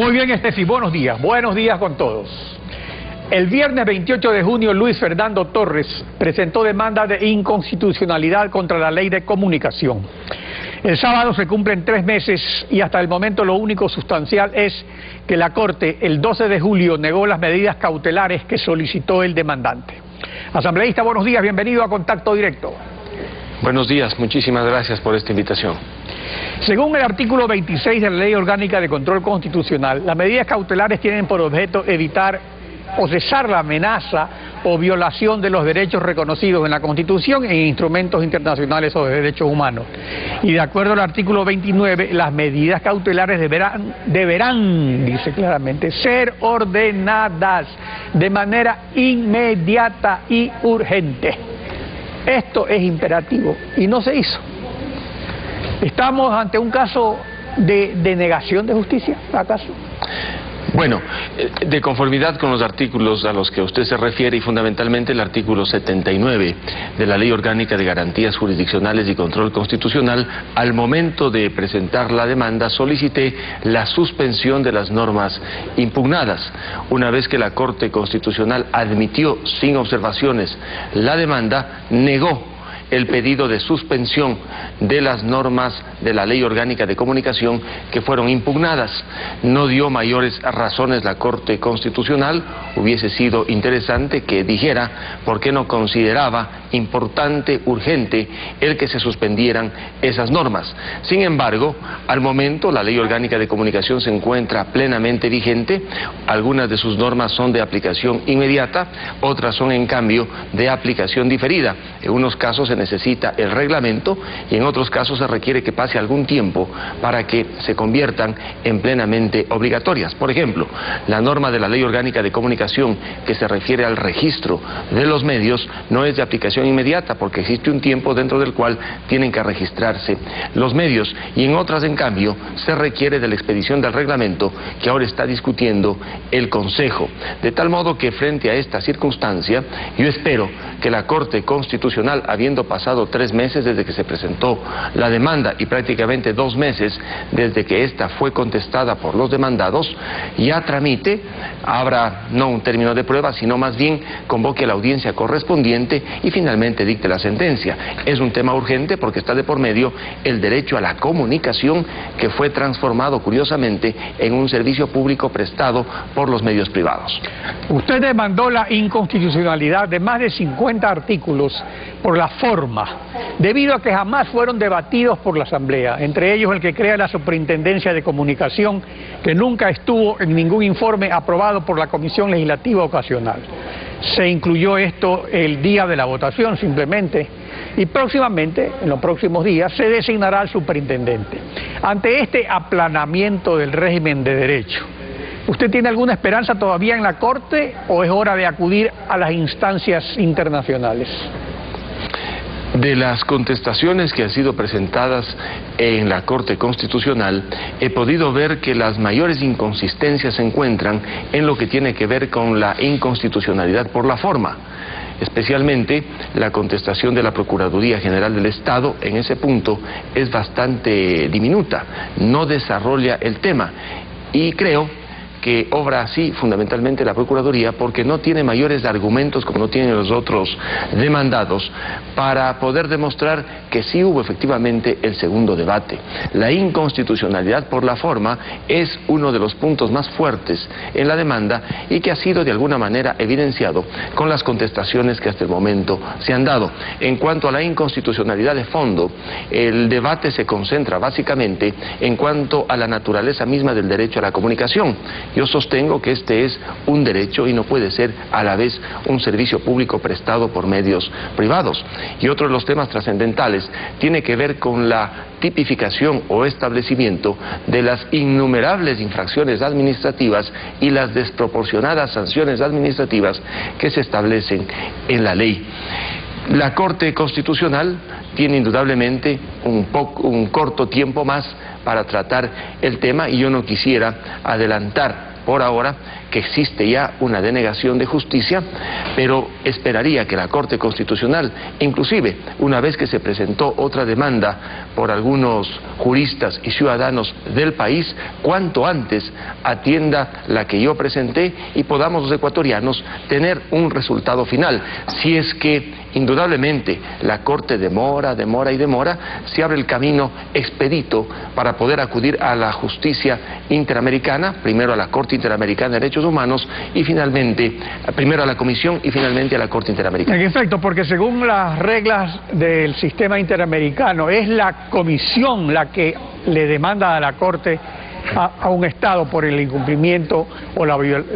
Muy bien, Estefi, buenos días con todos. El viernes 28 de junio, Luis Fernando Torres presentó demanda de inconstitucionalidad contra la Ley de Comunicación. El sábado se cumplen 3 meses y hasta el momento lo único sustancial es que la Corte el 12 de julio negó las medidas cautelares que solicitó el demandante. Asambleísta, buenos días, bienvenido a Contacto Directo. Buenos días, muchísimas gracias por esta invitación. Según el artículo 26 de la Ley Orgánica de Control Constitucional, las medidas cautelares tienen por objeto evitar o cesar la amenaza o violación de los derechos reconocidos en la Constitución e instrumentos internacionales sobre derechos humanos. Y de acuerdo al artículo 29, las medidas cautelares deberán, dice claramente, ser ordenadas de manera inmediata y urgente. Esto es imperativo y no se hizo. ¿Estamos ante un caso de negación de justicia, acaso? Bueno, de conformidad con los artículos a los que usted se refiere y fundamentalmente el artículo 79 de la Ley Orgánica de Garantías Jurisdiccionales y Control Constitucional, al momento de presentar la demanda solicité la suspensión de las normas impugnadas. Una vez que la Corte Constitucional admitió sin observaciones la demanda, negó el pedido de suspensión de las normas de la Ley Orgánica de Comunicación que fueron impugnadas. No dio mayores razones la Corte Constitucional. Hubiese sido interesante que dijera por qué no consideraba importante, urgente, el que se suspendieran esas normas. Sin embargo, al momento la Ley Orgánica de Comunicación se encuentra plenamente vigente. Algunas de sus normas son de aplicación inmediata, otras son en cambio de aplicación diferida. En unos casos se necesita el reglamento y en otros casos se requiere que pase algún tiempo para que se conviertan en plenamente obligatorias. Por ejemplo, la norma de la Ley Orgánica de Comunicación que se refiere al registro de los medios no es de aplicación inmediata porque existe un tiempo dentro del cual tienen que registrarse los medios, y en otras en cambio se requiere de la expedición del reglamento que ahora está discutiendo el Consejo. De tal modo que frente a esta circunstancia yo espero que la Corte Constitucional, habiendo pasado 3 meses desde que se presentó la demanda y prácticamente 2 meses desde que esta fue contestada por los demandados, ya tramite, abra no un término de prueba, sino más bien convoque a la audiencia correspondiente y finalmente dicte la sentencia. Es un tema urgente porque está de por medio el derecho a la comunicación, que fue transformado curiosamente en un servicio público prestado por los medios privados. Usted demandó la inconstitucionalidad de más de 50 artículos por la forma, debido a que jamás fueron debatidos por la Asamblea, entre ellos el que crea la Superintendencia de Comunicación, que nunca estuvo en ningún informe aprobado por la Comisión Legislativa Ocasional. Se incluyó esto el día de la votación simplemente, y próximamente, en los próximos días, se designará al superintendente. Ante este aplanamiento del régimen de derecho, ¿usted tiene alguna esperanza todavía en la Corte o es hora de acudir a las instancias internacionales? De las contestaciones que han sido presentadas en la Corte Constitucional, he podido ver que las mayores inconsistencias se encuentran en lo que tiene que ver con la inconstitucionalidad por la forma. Especialmente la contestación de la Procuraduría General del Estado en ese punto es bastante diminuta, no desarrolla el tema, y creo que obra así fundamentalmente la Procuraduría porque no tiene mayores argumentos como no tienen los otros demandados para poder demostrar que sí hubo efectivamente el segundo debate. La inconstitucionalidad por la forma es uno de los puntos más fuertes en la demanda y que ha sido de alguna manera evidenciado con las contestaciones que hasta el momento se han dado. En cuanto a la inconstitucionalidad de fondo, el debate se concentra básicamente en cuanto a la naturaleza misma del derecho a la comunicación. Yo sostengo que este es un derecho y no puede ser a la vez un servicio público prestado por medios privados. Y otro de los temas trascendentales tiene que ver con la tipificación o establecimiento de las innumerables infracciones administrativas y las desproporcionadas sanciones administrativas que se establecen en la ley. La Corte Constitucional tiene indudablemente un corto tiempo más para tratar el tema y yo no quisiera adelantar por ahora que existe ya una denegación de justicia, pero esperaría que la Corte Constitucional, inclusive una vez que se presentó otra demanda por algunos juristas y ciudadanos del país, cuanto antes atienda la que yo presenté y podamos los ecuatorianos tener un resultado final. Si es que indudablemente la Corte demora, se abre el camino expedito para poder acudir a la justicia interamericana, primero a la Corte Interamericana de Derechos Humanos y finalmente, primero a la Comisión y finalmente a la Corte Interamericana. En efecto, porque según las reglas del sistema interamericano, es la Comisión la que le demanda a la Corte a un Estado por el incumplimiento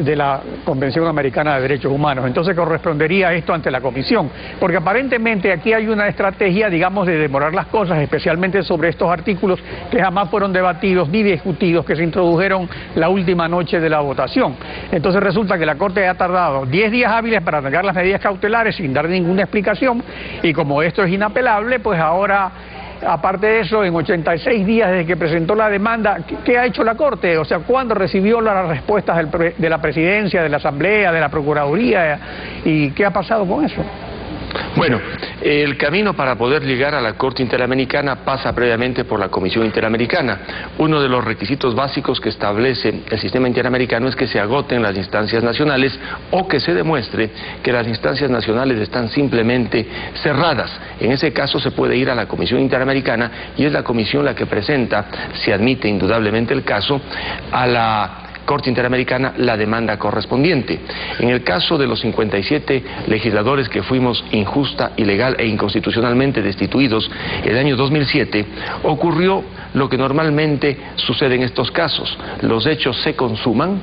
de la Convención Americana de Derechos Humanos. Entonces correspondería esto ante la Comisión, porque aparentemente aquí hay una estrategia, digamos, de demorar las cosas, especialmente sobre estos artículos que jamás fueron debatidos ni discutidos, que se introdujeron la última noche de la votación. Entonces resulta que la Corte ha tardado 10 días hábiles para negar las medidas cautelares sin dar ninguna explicación, y como esto es inapelable, pues ahora, aparte de eso, en 86 días desde que presentó la demanda, ¿qué ha hecho la Corte? O sea, ¿cuándo recibió las respuestas de la Presidencia, de la Asamblea, de la Procuraduría? ¿Y qué ha pasado con eso? Bueno, el camino para poder llegar a la Corte Interamericana pasa previamente por la Comisión Interamericana. Uno de los requisitos básicos que establece el sistema interamericano es que se agoten las instancias nacionales o que se demuestre que las instancias nacionales están simplemente cerradas. En ese caso se puede ir a la Comisión Interamericana y es la Comisión la que presenta, si admite indudablemente el caso, a la Corte Interamericana la demanda correspondiente. En el caso de los 57 legisladores que fuimos injusta, ilegal e inconstitucionalmente destituidos el año 2007, ocurrió lo que normalmente sucede en estos casos. Los hechos se consuman,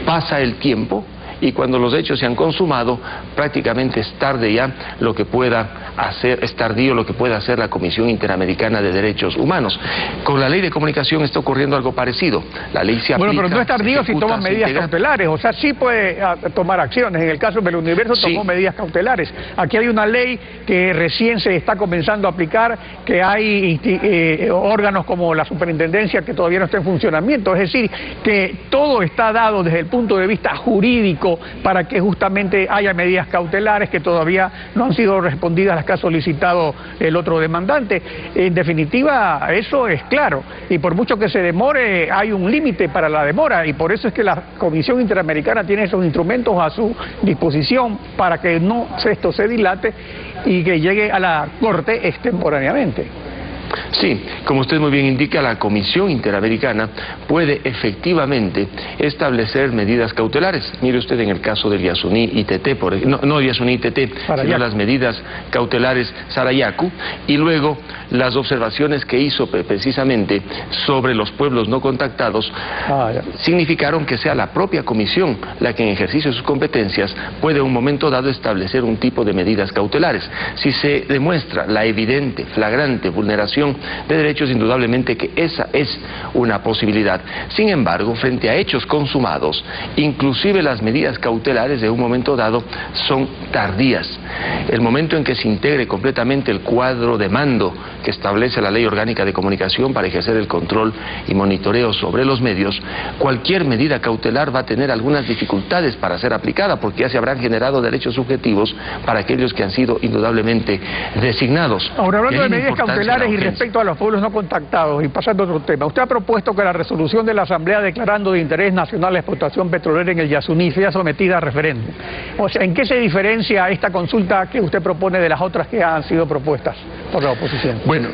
pasa el tiempo, y cuando los hechos se han consumado, prácticamente es tarde ya lo que pueda hacer, es tardío lo que pueda hacer la Comisión Interamericana de Derechos Humanos. Con la ley de comunicación está ocurriendo algo parecido. La ley se aplica. Bueno, pero no es tardío si toman medidas cautelares, o sea, sí puede tomar acciones. En el caso del Universo tomó medidas cautelares. Aquí hay una ley que recién se está comenzando a aplicar, que hay órganos como la Superintendencia que todavía no está en funcionamiento. Es decir, que todo está dado desde el punto de vista jurídico para que justamente haya medidas cautelares que todavía no han sido respondidas las que ha solicitado el otro demandante. En definitiva, eso es claro, y por mucho que se demore, hay un límite para la demora, y por eso es que la Comisión Interamericana tiene esos instrumentos a su disposición para que esto se dilate y que llegue a la Corte extemporáneamente. Sí, como usted muy bien indica, la Comisión Interamericana puede efectivamente establecer medidas cautelares. Mire usted en el caso del Yasuní ITT, no Yasuní ITT, sino las medidas cautelares Sarayaku, y luego las observaciones que hizo precisamente sobre los pueblos no contactados significaron que sea la propia Comisión la que en ejercicio de sus competencias puede en un momento dado establecer un tipo de medidas cautelares. Si se demuestra la evidente, flagrante vulneración de derechos, indudablemente que esa es una posibilidad. Sin embargo, frente a hechos consumados, inclusive las medidas cautelares de un momento dado son tardías. El momento en que se integre completamente el cuadro de mando que establece la Ley Orgánica de Comunicación para ejercer el control y monitoreo sobre los medios, cualquier medida cautelar va a tener algunas dificultades para ser aplicada, porque ya se habrán generado derechos subjetivos para aquellos que han sido indudablemente designados. Ahora, hablando de medidas cautelares y respecto a los pueblos no contactados, y pasando a otro tema, usted ha propuesto que la resolución de la Asamblea declarando de interés nacional la explotación petrolera en el Yasuní sea sometida a referéndum. O sea, ¿en qué se diferencia esta consulta que usted propone de las otras que han sido propuestas por la oposición? Bueno,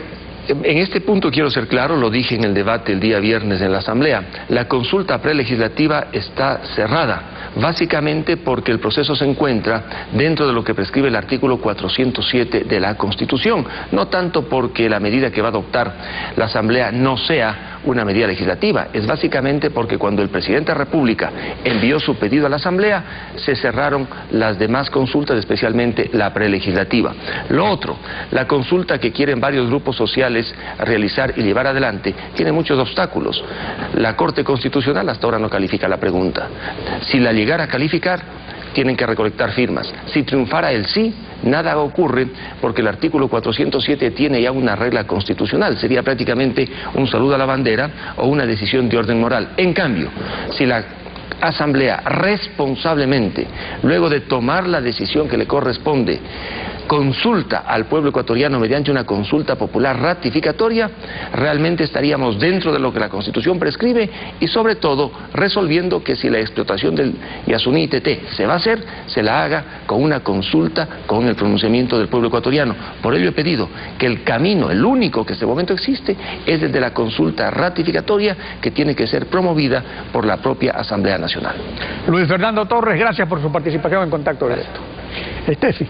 en este punto quiero ser claro, lo dije en el debate el día viernes en la Asamblea, la consulta prelegislativa está cerrada, básicamente porque el proceso se encuentra dentro de lo que prescribe el artículo 407 de la Constitución, no tanto porque la medida que va a adoptar la Asamblea no sea una medida legislativa, es básicamente porque cuando el presidente de la República envió su pedido a la Asamblea, se cerraron las demás consultas, especialmente la prelegislativa. Lo otro, la consulta que quieren varios grupos sociales realizar y llevar adelante, tiene muchos obstáculos. La Corte Constitucional hasta ahora no califica la pregunta. Si la llegara a calificar, tienen que recolectar firmas. Si triunfara el sí, nada ocurre porque el artículo 407 tiene ya una regla constitucional. Sería prácticamente un saludo a la bandera o una decisión de orden moral. En cambio, si la Asamblea responsablemente, luego de tomar la decisión que le corresponde, consulta al pueblo ecuatoriano mediante una consulta popular ratificatoria, realmente estaríamos dentro de lo que la Constitución prescribe y sobre todo resolviendo que si la explotación del Yasuní TT se va a hacer, se la haga con una consulta, con el pronunciamiento del pueblo ecuatoriano. Por ello he pedido que el camino, el único que en este momento existe, es el de la consulta ratificatoria que tiene que ser promovida por la propia Asamblea Nacional. Luis Fernando Torres, gracias por su participación en Contacto Directo. Estefi.